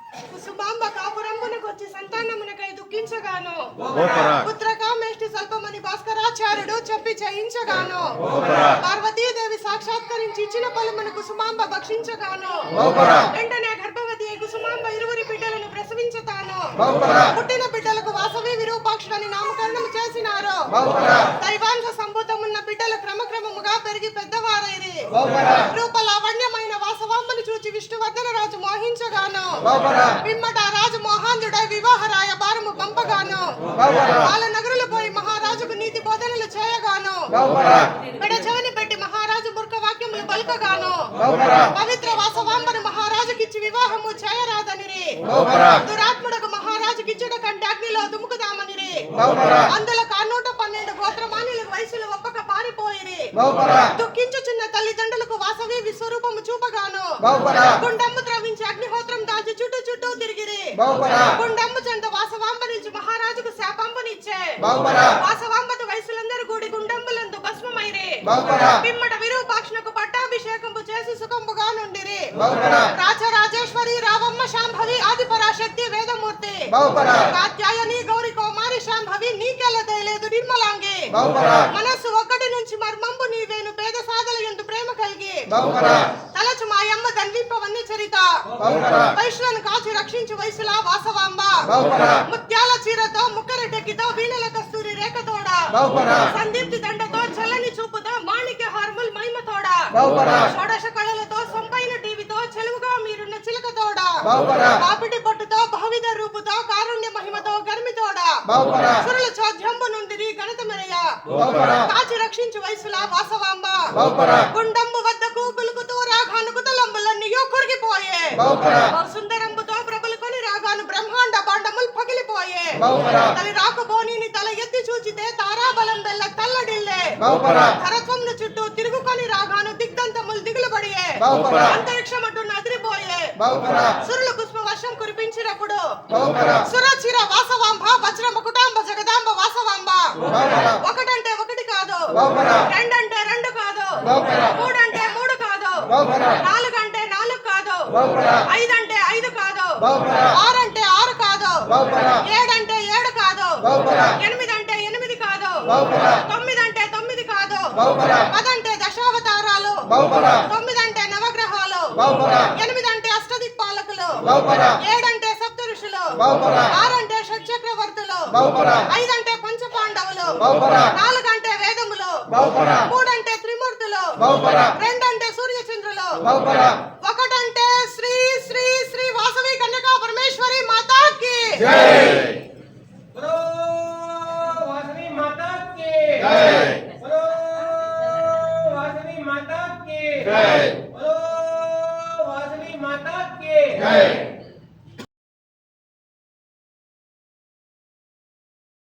కుసుమాంబ కాపురంబునకొచ్చి సంతానమునకై దుఃఖించగాను పుత్రకామేష్టి స్వల్పమని భాస్కరాచార్యుడు చెప్పి చేయించగాను పార్వతీదేవి సాక్షాత్కరించి ఇచ్చిన ఫలమును కుసుమాంబ భక్షించగాను వెంటనే గర్భవతి అయి కుసుమాంబ ఇరువురి బిడ్డలను ప్రసవించుతాను పుట్టిన బిడ్డలకు వాసవి విరూపాక్షుడని నామకరణం చేసినారు దైవాంశ సంభూతమున్న బిడ్డలు క్రమక్రమముగా పెరిగి పెద్దవారైరి రూపలావణ్యమైన వాసవాంబను చూచి విష్ణువర్ధన రాజు మోహించగాను పిమ్మట రాజు మోహాంజుడై వివాహరాయ భారము పంపగాను వాళ్ళ నగరులు పోయి మహారాజుకు నీతి బోధనలు చేయగాను పెడచెవిని పెట్టి మహారాజు మూర్ఖ వాక్యములు పలుకగాను పవిత్ర వాసవాంబను మహారాజుకిచ్చి వివాహము చేయరాదనిరి దురాత్ముడకు మహారాజుకిచ్చుట కంటే అగ్నిలో దుముకుదామనిరి అందులో 112 గోత్రమానులకు వయసులో ఒప్పక పారిపోయిరి దుఃఖించుచున్న తల్లిదండ్రులకు వాసవి విశ్వరూపము చూపగాను గుండమ్ము త్రవించి అగ్నిహోత్రం దాచి చుట్టూ చుట్టూ తిరిగిరి గుండమ్ము చెంత వాసవాంబ నుంచి మహారాజుకు శాపంబనిచ్చే వాసవాంబత వయసులందరూ కూడి గుండమ్ములందు భస్మమైరి పిమ్మట విరూపాక్షునకు పట్టాభిషేకంపు చేసి సుఖంబుగా నుండిరి రాజరాజేశ్వరి రావమ్మ శాంభవి ఆదిపరాశక్తి వేదమూర్తి కాత్యాయని గౌరి కౌమారి శాంభవి నీకెలదేలేదు నిర్మలాంగి మనస్సు ఒకటి నుంచి మర్మంబు నీవేను పేద సాధల యందు ప్రేమ కలిగి తలచు మాయమ్మ దండింపవన్ని చరిత వైశ్యులను కాచి రక్షించు వయసులా వాసవాంబ ముత్యాల చీరతో ముక్కరెటెక్కితో వీణల కస్తూరి రేఖతోడ సందీప్తి దండతో చల్లని చూపుతో మాణిక్య హార్ముల్ మహిమతోడ షోడశ కళలతో సొంపైన టీవీతో చెలువుగా మీరున్న చిలకతోడ పాపిటి పొట్టుతో బహువిధ రూపుతో కారుణ్య మహిమతో గర్మితోడ సురుల చోద్యంబు నుండి గణత మెరయ కాచి రక్షించు వయసులా వాసవాంబ గుండంబు వద్దకు గులుకుతూ రాగాను కుతలంబులన్నీయో కురిగిపోయే సుందరంబుతో ప్రభులుకొని రాగాను బ్రహ్మాండ బాండములు పగిలిపోయే తల్లి రాకుబోని తల ఎత్తి చూచితే తారాబలం బెల్ల తల్లడిల్లే ధరత్వమును చుట్టూ తిరుగుకొని రాగాను దిగ్దంతములు దిగులుబడియే అంతరిక్షమటు నదిరిపోయే సురులు పుష్ప వర్షం కురిపించినప్పుడు సురచిర వాసవాంబ వజ్ర ముకుటాంబ జగదాంబ వాసవాంబ ఒకటంటే ఒకటి కాదు రెండంటే రెండు కాదు మూడంటే మూడు కాదు నాలుగంటే నాలుగు కాదు ఐదంటే ఐదు కాదు ఆరంటే ఆరు కాదు ఏడంటే ఏడు కాదు ఎనిమిదంటే ఎనిమిది కాదు తొమ్మిదంటే తొమ్మిది కాదు పదంటే దశావతారాలు తొమ్మిదంటే నవగ్రహాలు ఎనిమిదంటే అష్టదిక్పాలకులు ఏడంటే సప్త ఋషులు ఆరంటే షట్చక్రవర్తులు ఐదంటే పంచపాండవులు నాలుగంటే వేదములు మూడంటే త్రిమూర్తులు రెండంటే సూర్యచంద్రులు ఒకటంటే శ్రీ శ్రీ శ్రీ వాసవి కన్యకా పరమేశ్వరి మాతాకి వాసవి మాతాకి వాసవి మాతాకి వాసవి మాతాకి